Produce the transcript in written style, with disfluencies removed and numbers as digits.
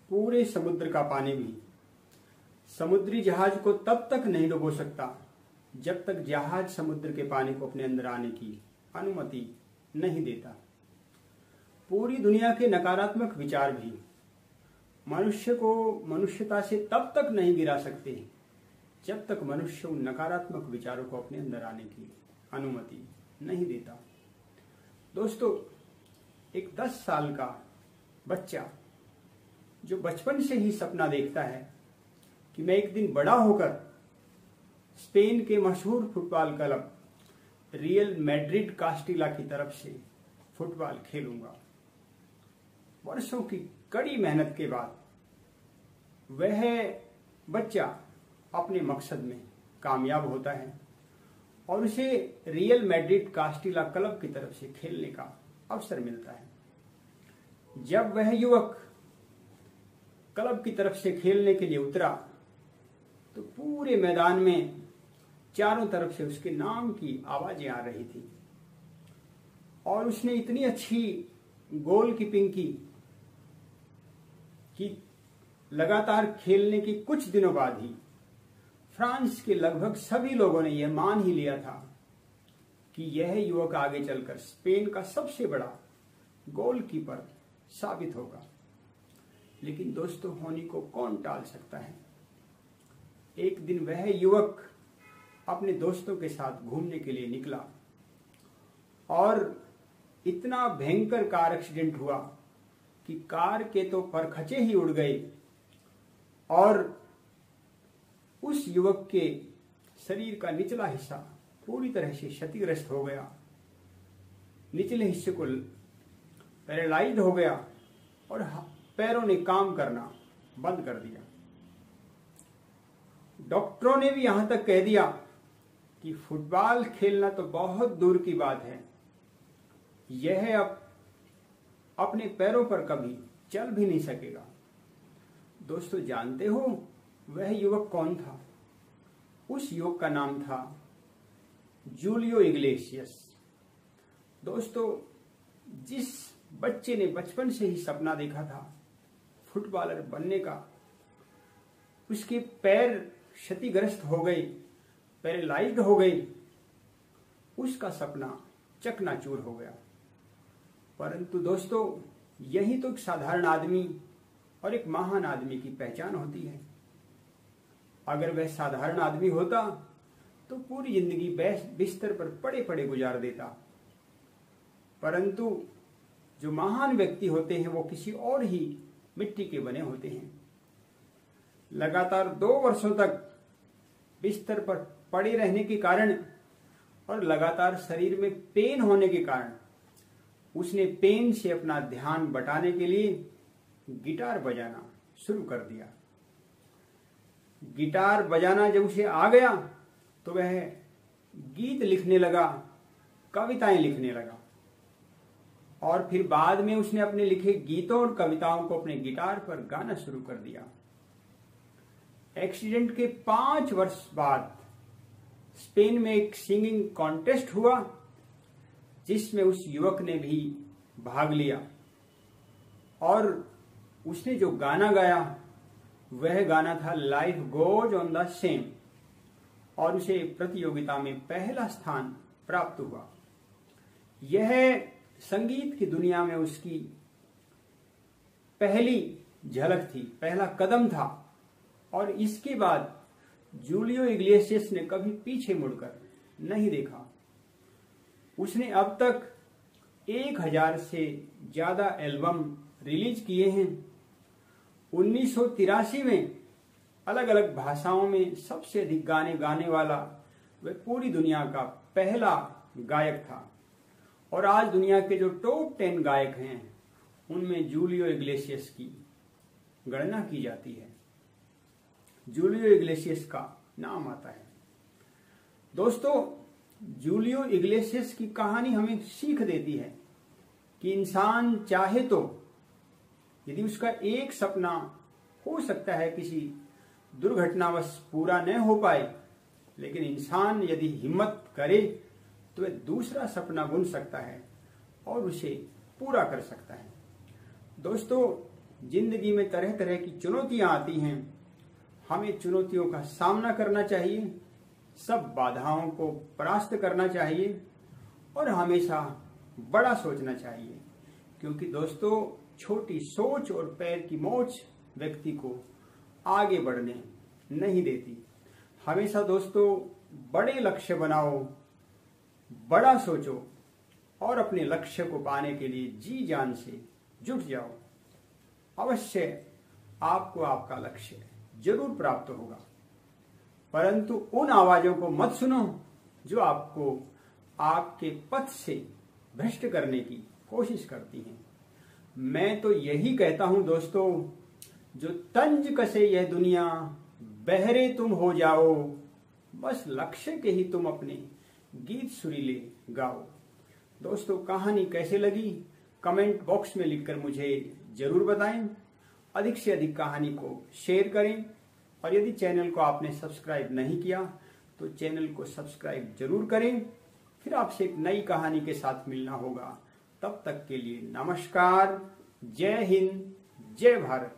पूरे समुद्र का पानी भी समुद्री जहाज को तब तक नहीं डुबो सकता जब तक जहाज समुद्र के पानी को अपने अंदर आने की अनुमति नहीं देता। पूरी दुनिया के नकारात्मक विचार भी मनुष्य को मनुष्यता से तब तक नहीं गिरा सकते जब तक मनुष्य उन नकारात्मक विचारों को अपने अंदर आने की अनुमति नहीं देता। दोस्तों, एक 10 साल का बच्चा जो बचपन से ही सपना देखता है कि मैं एक दिन बड़ा होकर स्पेन के मशहूर football club real Madrid Castilla की तरफ से फुटबॉल खेलूंगा, वर्षों की कड़ी मेहनत के बाद वह बच्चा अपने मकसद में कामयाब होता है और उसे रियल मैड्रिड कास्टिला क्लब की तरफ से खेलने का अवसर मिलता है। जब वह युवक क्लब की तरफ से खेलने के लिए उतरा तो पूरे मैदान में चारों तरफ से उसके नाम की आवाजें आ रही थी और उसने इतनी अच्छी गोलकीपिंग की कि लगातार खेलने के कुछ दिनों बाद ही फ्रांस के लगभग सभी लोगों ने यह मान ही लिया था कि यह युवक आगे चलकर स्पेन का सबसे बड़ा गोलकीपर साबित होगा। लेकिन दोस्तों, होनी को कौन टाल सकता है। एक दिन वह युवक अपने दोस्तों के साथ घूमने के लिए निकला और इतना भयंकर कार एक्सीडेंट हुआ कि कार के तो परखचे ही उड़ गए और उस युवक के शरीर का निचला हिस्सा पूरी तरह से क्षतिग्रस्त हो गया, निचले हिस्से को पैरालाइज्ड हो गया और पैरों ने काम करना बंद कर दिया। डॉक्टरों ने भी यहां तक कह दिया कि फुटबॉल खेलना तो बहुत दूर की बात है, यह अब अपने पैरों पर कभी चल भी नहीं सकेगा। दोस्तों, जानते हो वह युवक कौन था? उस युवक का नाम था जूलियो इग्लेसियस। दोस्तों, जिस बच्चे ने बचपन से ही सपना देखा था फुटबॉलर बनने का, उसके पैर क्षतिग्रस्त हो गए, पैरालाइज्ड हो गए, उसका सपना चकनाचूर हो गया। परंतु दोस्तों, यही तो एक साधारण आदमी और एक महान आदमी की पहचान होती है। अगर वह साधारण आदमी होता तो पूरी जिंदगी बिस्तर पर पड़े पड़े गुजार देता, परंतु जो महान व्यक्ति होते हैं वो किसी और ही मिट्टी के बने होते हैं। लगातार 2 वर्षों तक बिस्तर पर पड़े रहने के कारण और लगातार शरीर में पेन होने के कारण उसने पेन से अपना ध्यान बटाने के लिए गिटार बजाना शुरू कर दिया। गिटार बजाना जब उसे आ गया तो वह गीत लिखने लगा, कविताएं लिखने लगा और फिर बाद में उसने अपने लिखे गीतों और कविताओं को अपने गिटार पर गाना शुरू कर दिया। एक्सीडेंट के 5 वर्ष बाद स्पेन में एक सिंगिंग कॉन्टेस्ट हुआ जिसमें उस युवक ने भी भाग लिया और उसने जो गाना गाया वह गाना था life goes on the same और उसे प्रतियोगिता में पहला स्थान प्राप्त हुआ। यह संगीत की दुनिया में उसकी पहली झलक थी, पहला कदम था और इसके बाद जूलियो इग्लेसियस ने कभी पीछे मुड़कर नहीं देखा। उसने अब तक 1000 से ज्यादा एल्बम रिलीज किए हैं। 1983 में अलग अलग भाषाओं में सबसे अधिक गाने गाने वाला वह पूरी दुनिया का पहला गायक था और आज दुनिया के जो टॉप 10 गायक हैं उनमें जूलियो इग्लेसियस की गणना की जाती है। जूलियो इग्लेसियस का नाम आता है। दोस्तों, जूलियो इग्लेसियस की कहानी हमें सीख देती है कि इंसान चाहे तो यदि उसका एक सपना हो सकता है किसी दुर्घटनावश पूरा न हो पाए, लेकिन इंसान यदि हिम्मत करे तो वह दूसरा सपना बुन सकता है और उसे पूरा कर सकता है। दोस्तों, जिंदगी में तरह तरह की चुनौतियां आती हैं। हमें चुनौतियों का सामना करना चाहिए, सब बाधाओं को परास्त करना चाहिए और हमेशा बड़ा सोचना चाहिए, क्योंकि दोस्तों छोटी सोच और पैर की मोच व्यक्ति को आगे बढ़ने नहीं देती। हमेशा दोस्तों बड़े लक्ष्य बनाओ, बड़ा सोचो और अपने लक्ष्य को पाने के लिए जी जान से जुट जाओ। अवश्य आपको आपका लक्ष्य जरूर प्राप्त होगा, परंतु उन आवाजों को मत सुनो जो आपको आपके पथ से भ्रष्ट करने की कोशिश करती हैं। मैं तो यही कहता हूं दोस्तों, जो तंज कसे यह दुनिया, बहरे तुम हो जाओ, बस लक्ष्य के ही तुम अपने गीत सुरीले गाओ। दोस्तों कहानी कैसे लगी कमेंट बॉक्स में लिखकर मुझे जरूर बताएं। अधिक से अधिक कहानी को शेयर करें और यदि चैनल को आपने सब्सक्राइब नहीं किया तो चैनल को सब्सक्राइब जरूर करें। फिर आपसे एक नई कहानी के साथ मिलना होगा। तब तक के लिए नमस्कार, जय हिंद, जय भारत।